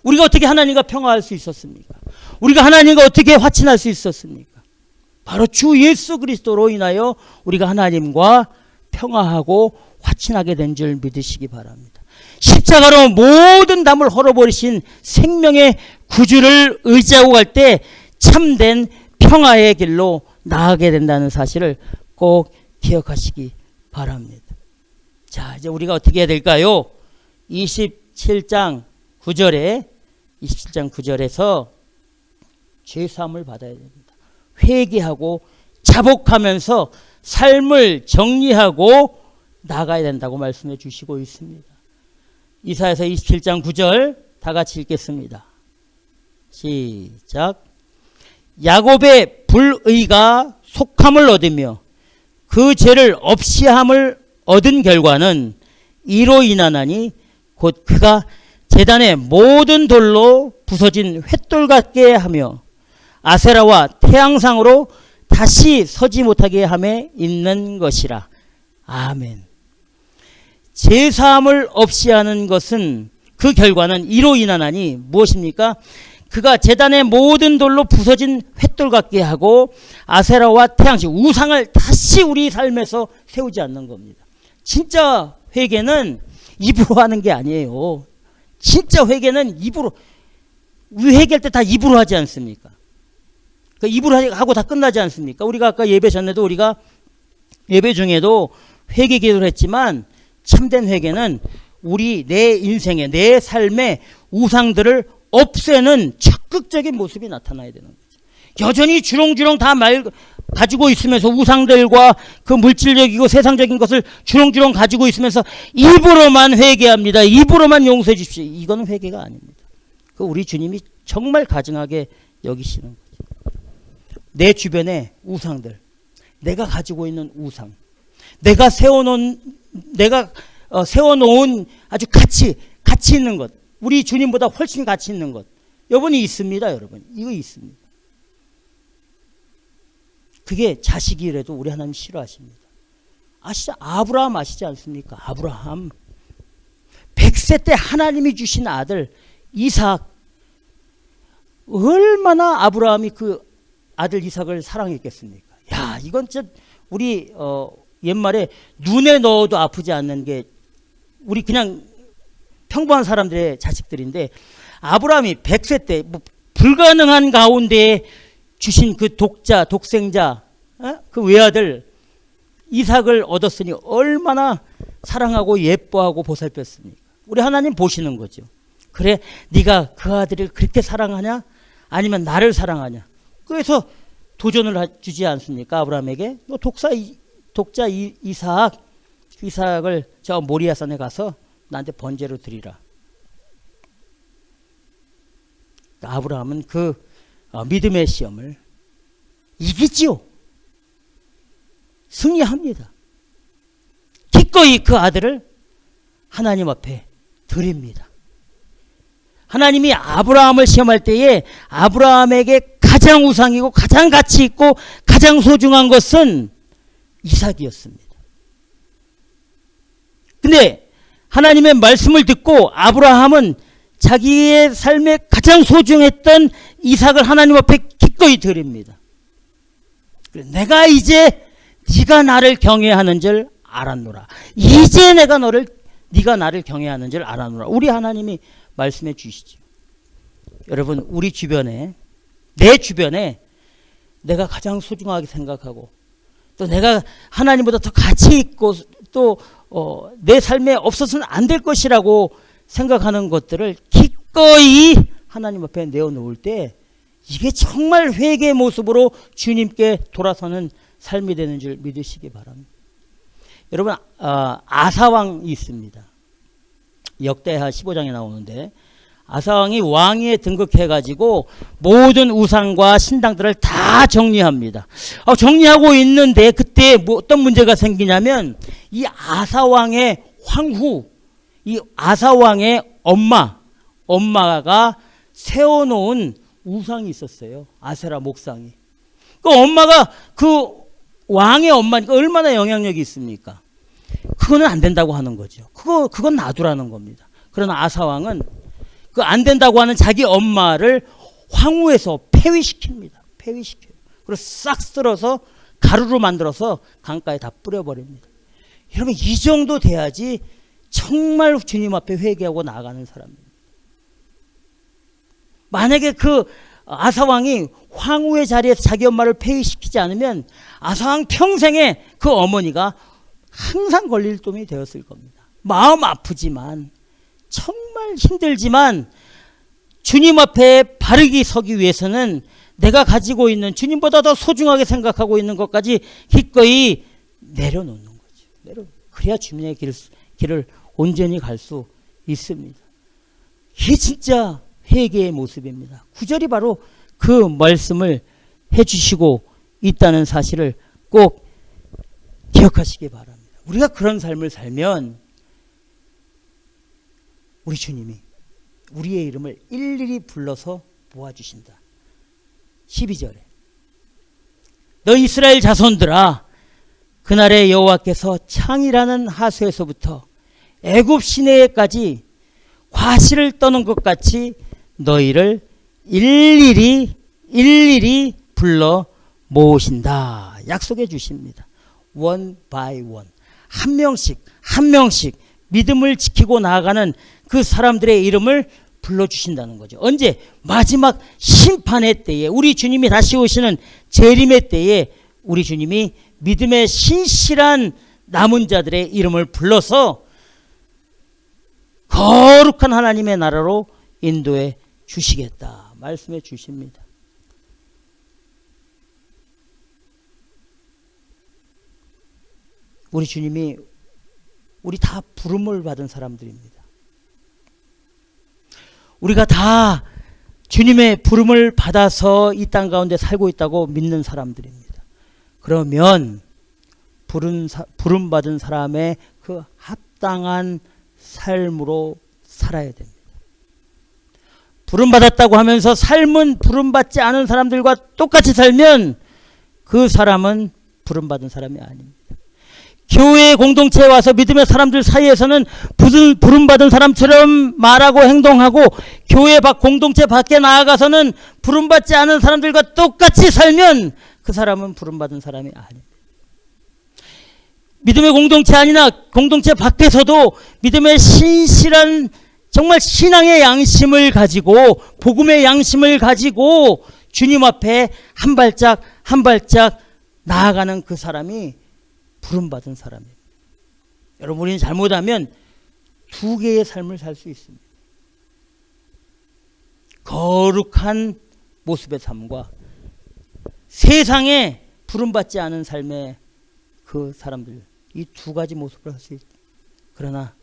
우리가 어떻게 하나님과 평화할 수 있었습니까? 우리가 하나님과 어떻게 화친할 수 있었습니까? 바로 주 예수 그리스도로 인하여 우리가 하나님과 평화하고 화친하게 된 줄 믿으시기 바랍니다. 십자가로 모든 담을 헐어버리신 생명의 구주를 의지하고 갈 때 참된 평화의 길로 나아가게 된다는 사실을 꼭 기억하시기 바랍니다. 자, 이제 우리가 어떻게 해야 될까요? 27장 9절에서 죄사함을 받아야 됩니다. 회개하고 자복하면서 삶을 정리하고 나가야 된다고 말씀해 주시고 있습니다. 이사야서 27장 9절 다 같이 읽겠습니다. 시작. 야곱의 불의가 속함을 얻으며 그 죄를 없이함을 얻은 결과는 이로 인하나니 곧 그가 제단의 모든 돌로 부서진 횃돌 같게 하며 아세라와 태양상으로 다시 서지 못하게 함에 있는 것이라. 아멘. 제사함을 없이 하는 것은 그 결과는 이로 인하나니 무엇입니까? 그가 제단의 모든 돌로 부서진 횃돌 같게 하고 아세라와 태양신 우상을 다시 우리 삶에서 세우지 않는 겁니다. 진짜 회개는 입으로 하는 게 아니에요. 진짜 회개는 입으로, 우리 회개할 때 다 입으로 하지 않습니까? 그 입으로 하고 다 끝나지 않습니까? 우리가 아까 예배 전에도 우리가 예배 중에도 회개 기도를 했지만 참된 회개는 내 인생에, 내 삶의 우상들을 없애는 적극적인 모습이 나타나야 되는 거죠. 여전히 주렁주렁 다 가지고 있으면서 우상들과 그 물질적이고 세상적인 것을 주렁주렁 가지고 있으면서 입으로만 회개합니다. 입으로만 용서해 주십시오. 이건 회개가 아닙니다. 그 우리 주님이 정말 가증하게 여기시는 거죠. 내 주변의 우상들, 내가 가지고 있는 우상, 내가 세워놓은 아주 가치 있는 것, 우리 주님보다 훨씬 가치 있는 것, 여러분이 있습니다. 여러분, 이거 있습니다. 그게 자식이라도 우리 하나님 싫어하십니다. 아시죠? 아브라함 아시지 않습니까? 아브라함 100세 때 하나님이 주신 아들 이삭, 얼마나 아브라함이 그 아들 이삭을 사랑했겠습니까? 야, 이건 진짜 우리 옛말에 눈에 넣어도 아프지 않는 게 우리 그냥 평범한 사람들의 자식들인데, 아브라함이 100세 때 불가능한 가운데 주신 그 독생자, 그 외아들 이삭을 얻었으니 얼마나 사랑하고 예뻐하고 보살폈습니까? 우리 하나님 보시는 거죠. 그래, 네가 그 아들을 그렇게 사랑하냐? 아니면 나를 사랑하냐? 그래서 도전을 주지 않습니까? 아브라함에게 너 독자 이삭을 저 모리아산에 가서 나한테 번제로 드리라. 아브라함은 그 믿음의 시험을 이기지요. 승리합니다. 기꺼이 그 아들을 하나님 앞에 드립니다. 하나님이 아브라함을 시험할 때에 아브라함에게 가장 우상이고 가장 가치 있고 가장 소중한 것은 이삭이었습니다. 근데 하나님의 말씀을 듣고 아브라함은 자기의 삶에 가장 소중했던 이삭을 하나님 앞에 기꺼이 드립니다. 내가 이제 네가 나를 경외하는 줄 알았노라. 이제 네가 나를 경외하는 줄 알았노라. 우리 하나님이 말씀해 주시죠. 여러분, 우리 주변에, 내 주변에 내가 가장 소중하게 생각하고 또 내가 하나님보다 더 가치 있고 또 내 삶에 없어서는 안 될 것이라고 생각하는 것들을 기꺼이 하나님 앞에 내어놓을 때 이게 정말 회개의 모습으로 주님께 돌아서는 삶이 되는 줄 믿으시기 바랍니다. 여러분, 아사왕이 있습니다. 역대하 15장에 나오는데 아사왕이 왕위에 등극해가지고 모든 우상과 신당들을 다 정리합니다. 정리하고 있는데 그때 어떤 문제가 생기냐면 이 아사왕의 황후, 이 아사왕의 엄마가 세워놓은 우상이 있었어요. 아세라 목상이. 그 엄마가 그 왕의 엄마니까 얼마나 영향력이 있습니까? 그거는 안 된다고 하는 거죠. 그건 놔두라는 겁니다. 그러나 아사왕은 그 안 된다고 하는 자기 엄마를 황후에서 폐위시킵니다. 폐위시켜요. 그리고 싹 쓸어서 가루로 만들어서 강가에 다 뿌려버립니다. 여러분, 이 정도 돼야지 정말 주님 앞에 회개하고 나아가는 사람입니다. 만약에 그 아사왕이 황후의 자리에서 자기 엄마를 폐위시키지 않으면 아사왕 평생에 그 어머니가 항상 걸릴 놈이 되었을 겁니다. 마음 아프지만 정말 힘들지만 주님 앞에 바르게 서기 위해서는 내가 가지고 있는 주님보다 더 소중하게 생각하고 있는 것까지 기꺼이 내려놓는 거죠. 그래야 주님의 길을 온전히 갈 수 있습니다. 이게 진짜 회개의 모습입니다. 9절이 바로 그 말씀을 해주시고 있다는 사실을 꼭 기억하시기 바랍니다. 우리가 그런 삶을 살면 우리 주님이 우리의 이름을 일일이 불러서 모아주신다. 12절에 너 이스라엘 자손들아, 그날에 여호와께서 창이라는 하수에서부터 애굽 시내에까지 과실을 떠는 것 같이 너희를 일일이 불러 모으신다. 약속해 주십니다. one by one. 한 명씩 믿음을 지키고 나아가는 그 사람들의 이름을 불러주신다는 거죠. 언제? 마지막 심판의 때에, 우리 주님이 다시 오시는 재림의 때에 우리 주님이 믿음의 신실한 남은 자들의 이름을 불러서 거룩한 하나님의 나라로 인도해 주시겠다 말씀해 주십니다. 우리 주님이 우리 다 부름을 받은 사람들입니다. 우리가 다 주님의 부름을 받아서 이 땅 가운데 살고 있다고 믿는 사람들입니다. 그러면 부름 받은 사람의 그 합당한 삶으로 살아야 됩니다. 부름 받았다고 하면서 삶은 부름 받지 않은 사람들과 똑같이 살면 그 사람은 부름 받은 사람이 아닙니다. 교회 공동체에 와서 믿음의 사람들 사이에서는 부름받은 사람처럼 말하고 행동하고 교회 공동체 밖에 나아가서는 부름받지 않은 사람들과 똑같이 살면 그 사람은 부름받은 사람이 아닙니다. 믿음의 공동체 아니나 공동체 밖에서도 믿음의 신실한 정말 신앙의 양심을 가지고 복음의 양심을 가지고 주님 앞에 한 발짝 나아가는 그 사람이 부름받은 사람입니다. 여러분, 우리는 잘못하면 두 개의 삶을 살 수 있습니다. 거룩한 모습의 삶과 세상에 부름받지 않은 삶의 그 사람들, 이 두 가지 모습을 할 수 있다. 그러나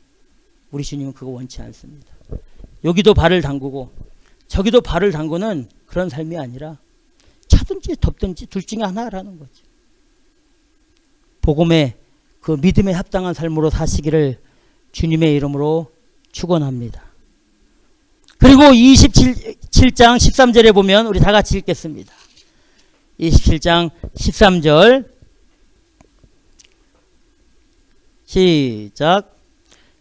우리 주님은 그거 원치 않습니다. 여기도 발을 담그고 저기도 발을 담그는 그런 삶이 아니라 차든지 덥든지 둘 중에 하나라는 거죠. 복음의 그 믿음에 합당한 삶으로 사시기를 주님의 이름으로 축원합니다. 그리고 27장 13절에 보면 우리 다 같이 읽겠습니다. 27장 13절 시작.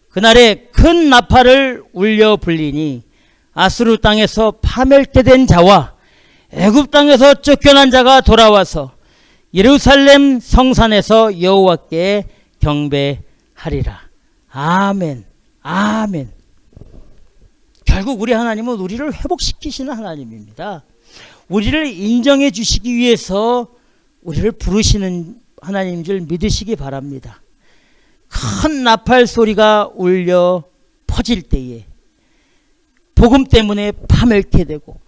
그날에 큰 나팔을 울려 불리니 아수르 땅에서 파멸케된 자와 애굽 땅에서 쫓겨난 자가 돌아와서 예루살렘 성산에서 여호와께 경배하리라. 아멘. 아멘. 결국 우리 하나님은 우리를 회복시키시는 하나님입니다. 우리를 인정해 주시기 위해서 우리를 부르시는 하나님인 줄 믿으시기 바랍니다. 큰 나팔 소리가 울려 퍼질 때에 복음 때문에 파멸케 되고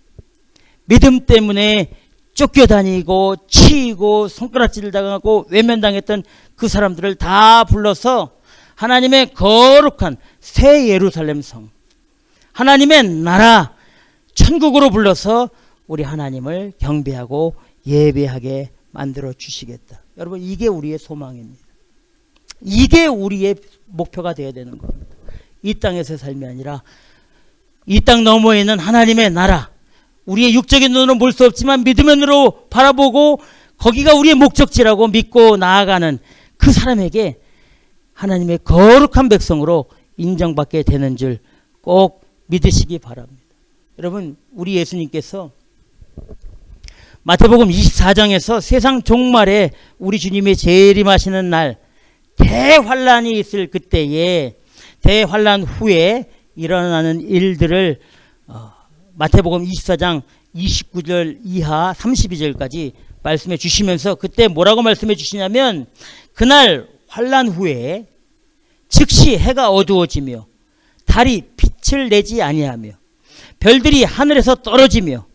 믿음 때문에 쫓겨다니고 치이고 손가락질 당하고 외면당했던 그 사람들을 다 불러서 하나님의 거룩한 새 예루살렘 성, 하나님의 나라 천국으로 불러서 우리 하나님을 경배하고 예배하게 만들어 주시겠다. 여러분, 이게 우리의 소망입니다. 이게 우리의 목표가 되어야 되는 겁니다. 이 땅에서의 삶이 아니라 이 땅 너머에 있는 하나님의 나라, 우리의 육적인 눈으로 볼 수 없지만 믿음의 눈으로 바라보고 거기가 우리의 목적지라고 믿고 나아가는 그 사람에게 하나님의 거룩한 백성으로 인정받게 되는 줄 꼭 믿으시기 바랍니다. 여러분, 우리 예수님께서 마태복음 24장에서 세상 종말에 우리 주님이 재림하시는 날 대환란이 있을 그때에 대환란 후에 일어나는 일들을 마태복음 24장 29절 이하 32절까지 말씀해 주시면서 그때 뭐라고 말씀해 주시냐면 그날 환란 후에 즉시 해가 어두워지며 달이 빛을 내지 아니하며 별들이 하늘에서 떨어지며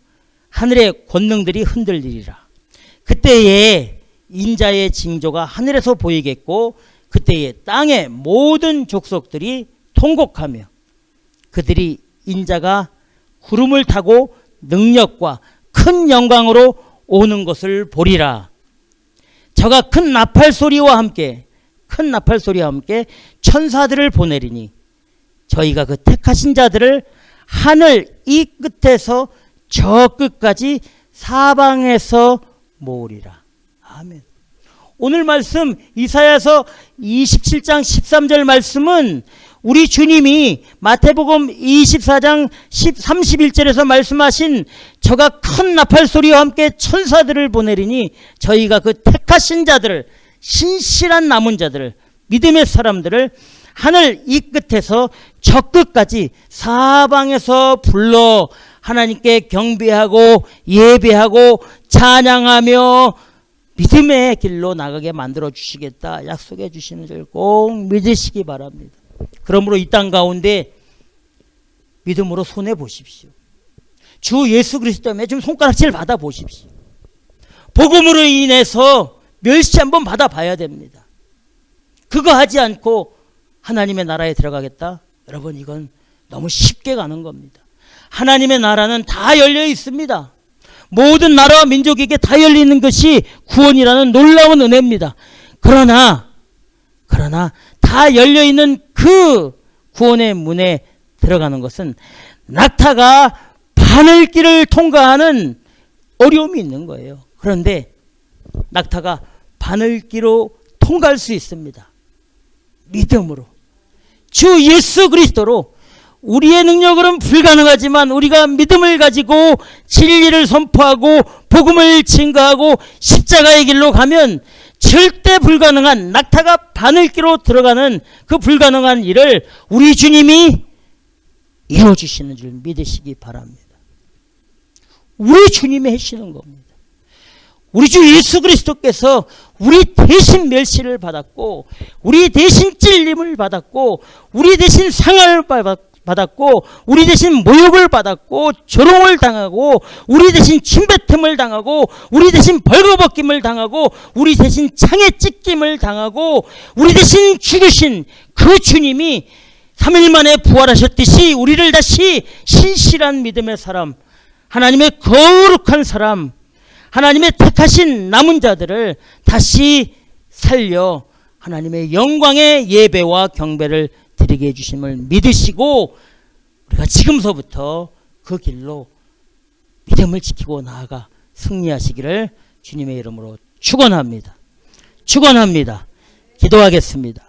하늘의 권능들이 흔들리리라. 그때에 인자의 징조가 하늘에서 보이겠고 그때에 땅의 모든 족속들이 통곡하며 그들이 인자가 구름을 타고 능력과 큰 영광으로 오는 것을 보리라. 저가 큰 나팔 소리와 함께 천사들을 보내리니 저희가 그 택하신 자들을 하늘 이 끝에서 저 끝까지 사방에서 모으리라. 아멘. 오늘 말씀 이사야서 27장 13절 말씀은 우리 주님이 마태복음 24장 31절에서 말씀하신 저가 큰 나팔 소리와 함께 천사들을 보내리니 저희가 그 택하신 자들을, 신실한 남은 자들을, 믿음의 사람들을 하늘 이 끝에서 저 끝까지 사방에서 불러 하나님께 경배하고 예배하고 찬양하며 믿음의 길로 나가게 만들어 주시겠다 약속해 주시는 줄 꼭 믿으시기 바랍니다. 그러므로 이 땅 가운데 믿음으로 손해 보십시오. 주 예수 그리스도 때문에 좀 손가락질 받아 보십시오. 복음으로 인해서 멸시 한번 받아 봐야 됩니다. 그거 하지 않고 하나님의 나라에 들어가겠다? 여러분, 이건 너무 쉽게 가는 겁니다. 하나님의 나라는 다 열려 있습니다. 모든 나라와 민족에게 다 열리는 것이 구원이라는 놀라운 은혜입니다. 그러나 다 열려있는 그 구원의 문에 들어가는 것은 낙타가 바늘길을 통과하는 어려움이 있는 거예요. 그런데 낙타가 바늘길로 통과할 수 있습니다. 믿음으로 주 예수 그리스도로. 우리의 능력으로는 불가능하지만 우리가 믿음을 가지고 진리를 선포하고 복음을 증거하고 십자가의 길로 가면 절대 불가능한, 낙타가 바늘길로 들어가는 그 불가능한 일을 우리 주님이 이루어주시는 줄 믿으시기 바랍니다. 우리 주님이 하시는 겁니다. 우리 주 예수 그리스도께서 우리 대신 멸시를 받았고 우리 대신 찔림을 받았고 우리 대신 상을 받았고 우리 대신 모욕을 받았고 조롱을 당하고 우리 대신 침뱉음을 당하고 우리 대신 벌거벗김을 당하고 우리 대신 창에 찢김을 당하고 우리 대신 죽으신 그 주님이 3일 만에 부활하셨듯이 우리를 다시 신실한 믿음의 사람, 하나님의 거룩한 사람, 하나님의 택하신 남은 자들을 다시 살려 하나님의 영광의 예배와 경배를 드리게 해주심을 믿으시고 우리가 지금서부터 그 길로 믿음을 지키고 나아가 승리하시기를 주님의 이름으로 축원합니다. 기도하겠습니다.